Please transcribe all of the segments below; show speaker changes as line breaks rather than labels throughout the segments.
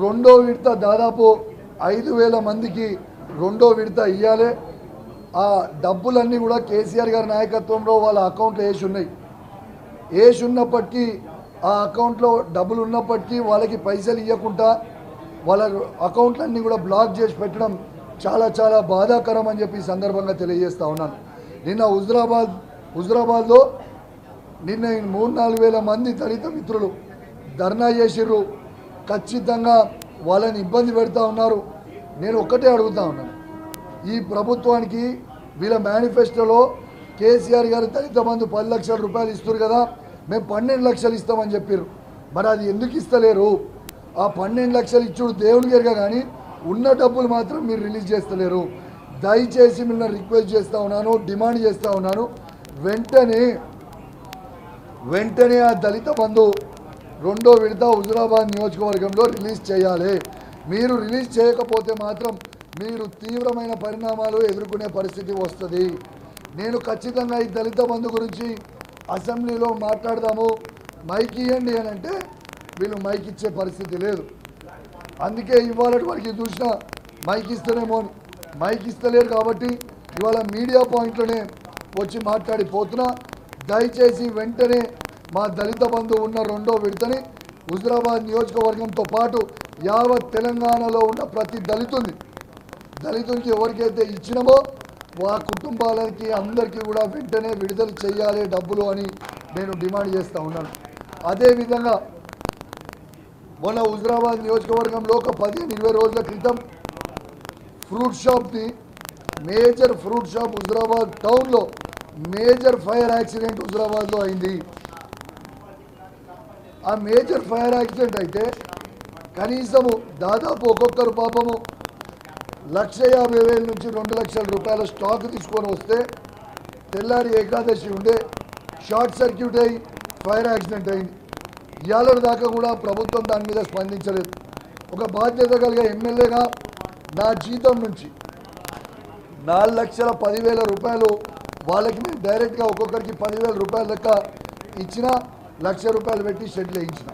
రెండో విడత దాదాపు 5,000 మందికి రెండో విడత ఇవ్వాలి. ఆ డబ్బులన్నీ కూడా కేసీఆర్ గారి నాయకత్వంలో వాళ్ళ అకౌంట్లో వేసి ఉన్నప్పటికీ ఆ అకౌంట్లో డబ్బులు ఉన్నప్పటికీ వాళ్ళకి పైసలు ఇవ్వకుండా వాళ్ళ అకౌంట్లన్నీ కూడా బ్లాక్ చేసి పెట్టడం చాలా చాలా బాధాకరం అని చెప్పి ఈ సందర్భంగా తెలియజేస్తా ఉన్నాను. నిన్న హుజురాబాద్లో నిన్న 3-4 వేల మంది దళిత మిత్రులు ధర్నా చేసిర్రు. ఖచ్చితంగా వాళ్ళని ఇబ్బంది పెడతా ఉన్నారు. నేను ఒక్కటే అడుగుతా ఉన్నాను, ఈ ప్రభుత్వానికి వీళ్ళ మేనిఫెస్టోలో కేసీఆర్ గారు దళిత బంధు 10 లక్షల రూపాయలు ఇస్తారు కదా, మేము 12 లక్షలు ఇస్తామని చెప్పారు. మరి అది ఎందుకు ఇస్తలేరు? ఆ 12 లక్షలు ఇచ్చుడు దేవునికి ఎరగా, కానీ ఉన్న డబ్బులు మాత్రం మీరు రిలీజ్ చేస్తలేరు. దయచేసి మిమ్మల్ని రిక్వెస్ట్ చేస్తూ ఉన్నాను, డిమాండ్ చేస్తూ ఉన్నాను, వెంటనే ఆ దళిత బంధు రెండో విడత హుజురాబాద్ నియోజకవర్గంలో రిలీజ్ చేయాలి. మీరు రిలీజ్ చేయకపోతే మాత్రం మీరు తీవ్రమైన పరిణామాలు ఎదుర్కొనే పరిస్థితి వస్తుంది. నేను ఖచ్చితంగా ఈ దళిత బంధు గురించి అసెంబ్లీలో మాట్లాడదాము, మైక్ ఇవ్వండి అని అంటే వీళ్ళు మైక్ ఇచ్చే పరిస్థితి లేదు. అందుకే ఇవాళ వరకు చూసినా మైక్ ఇస్తేనేమో మైక్ ఇస్తలేరు. కాబట్టి ఇవాళ మీడియా పాయింట్లోనే వచ్చి మాట్లాడిపోతున్నా. దయచేసి వెంటనే మా దళిత బంధు ఉన్న రెండో విడతని హుజురాబాద్ నియోజకవర్గంతో పాటు యావత్ తెలంగాణలో ఉన్న ప్రతి దళితునికి ఎవరికైతే ఇచ్చినామో ఆ కుటుంబాలకి అందరికీ కూడా వెంటనే విడుదల చేయాలి డబ్బులు అని నేను డిమాండ్ చేస్తూ ఉన్నాను. అదేవిధంగా మొన్న హుజురాబాద్ నియోజకవర్గంలో ఒక 15-20 రోజుల క్రితం మేజర్ ఫ్రూట్ షాప్ హుజురాబాద్ టౌన్లో మేజర్ ఫైర్ యాక్సిడెంట్ హుజురాబాద్లో అయింది. ఆ మేజర్ ఫైర్ యాక్సిడెంట్ అయితే కనీసము దాదాపు ఒక్కొక్కరు పాపము 1,50,000 నుంచి 2 లక్షల రూపాయల స్టాక్ తీసుకొని వస్తే తెల్లారి ఏకాదశి ఉండే షార్ట్ సర్క్యూట్ అయ్యి ఫైర్ యాక్సిడెంట్ అయింది. ఇవాళ దాకా కూడా ప్రభుత్వం దాని మీద స్పందించలేదు. ఒక బాధ్యత కలిగే ఎమ్మెల్యేగా నా జీతం నుంచి 4,10,000 రూపాయలు వాళ్ళకి నేను డైరెక్ట్గా ఒక్కొక్కరికి 10,000 రూపాయల లెక్క ఇచ్చిన, 1,00,000 రూపాయలు పెట్టి షెడ్లు వేయించిన.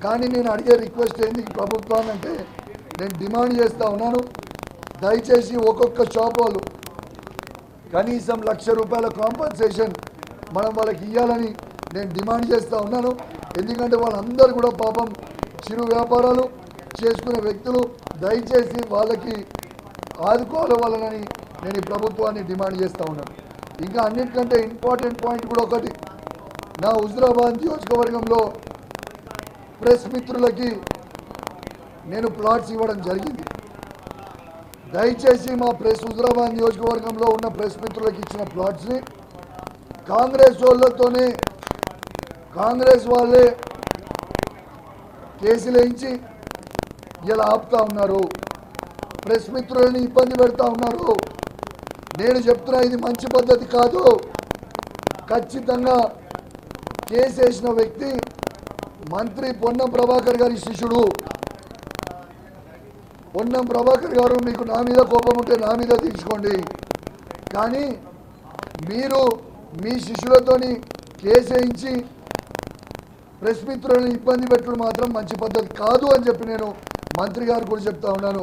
కానీ నేను అడిగే రిక్వెస్ట్ ఏంది ప్రభుత్వాన్ని అంటే, నేను డిమాండ్ చేస్తూ ఉన్నాను, దయచేసి ఒక్కొక్క షాప్ వాళ్ళు కనీసం 1,00,000 రూపాయల కాంపన్సేషన్ మనం వాళ్ళకి ఇవ్వాలని నేను డిమాండ్ చేస్తూ ఉన్నాను. ఎందుకంటే వాళ్ళందరూ కూడా పాపం చిరు వ్యాపారాలు చేసుకునే వ్యక్తులు, దయచేసి వాళ్ళకి ఆదుకోవాలి వాళ్ళని నేను ఈ ప్రభుత్వాన్ని డిమాండ్ చేస్తూ ఉన్నాను. ఇంకా అన్నిటికంటే ఇంపార్టెంట్ పాయింట్ కూడా ఒకటి, నా హుజురాబాద్ నియోజకవర్గంలో ప్రెస్ మిత్రులకి నేను ప్లాట్స్ ఇవ్వడం జరిగింది. దయచేసి మా హుజురాబాద్ నియోజకవర్గంలో ఉన్న ప్రెస్ మిత్రులకు ఇచ్చిన ప్లాట్స్ని కాంగ్రెస్ వాళ్ళే కేసులు వేయించి ఇలా ఆపుతా ఉన్నారు, ప్రెస్ మిత్రులని ఇబ్బంది పెడతా ఉన్నారు. నేను చెప్తున్నా, ఇది మంచి పద్ధతి కాదు. ఖచ్చితంగా కేసు వేసిన వ్యక్తి మంత్రి పొన్నం ప్రభాకర్ గారి శిష్యుడు. పొన్నం ప్రభాకర్ గారు, మీకు నా మీద కోపం ఉంటే నా మీద తీసుకోండి, కానీ మీరు మీ శిష్యులతోని కేసు వేయించి ప్రెస్ మిత్రులను ఇబ్బంది పెట్టడం మాత్రం మంచి పద్ధతి కాదు అని చెప్పి నేను మంత్రి గారు కూడా చెప్తా ఉన్నాను.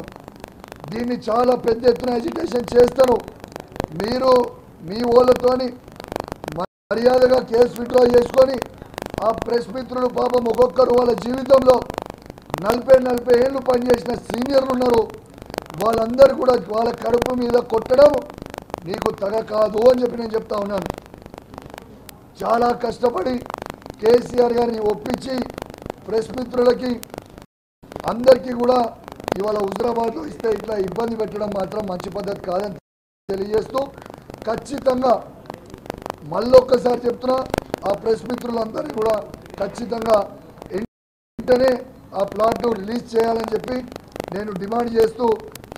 దీన్ని చాలా పెద్ద ఎత్తున ఎడ్యుకేషన్ చేస్తాను. మీరు మీ వాళ్ళతోని మర్యాదగా కేసు విత్డ్రా చేసుకొని ఆ ప్రెస్ మిత్రులు పాపం ఒక్కొక్కరు వాళ్ళ జీవితంలో 40 ఏళ్ళు పనిచేసిన సీనియర్లు ఉన్నారు. వాళ్ళందరూ కూడా వాళ్ళ కడుపు మీద కొట్టడం నీకు తగ కాదు అని చెప్పి నేను చెప్తా ఉన్నాను. చాలా కష్టపడి కేసీఆర్ గారిని ఒప్పించి ప్రెస్ మిత్రులకి అందరికీ కూడా ఇవాళ హుజురాబాద్లో ఇస్తే ఇట్లా ఇబ్బంది పెట్టడం మాత్రం మంచి పద్ధతి కాదని తెలియజేస్తూ, ఖచ్చితంగా మళ్ళొక్కసారి చెప్తున్నా, ఆ ప్రెస్ మిత్రులందరినీ కూడా ఖచ్చితంగా వెంటనే ఆ ప్లాట్ రిలీజ్ చేయాలని చెప్పి నేను డిమాండ్ చేస్తూ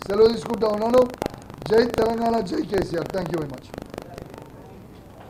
సెలవు తీసుకుంటా ఉన్నాను. జై తెలంగాణ, జై KCR. Thank you very much.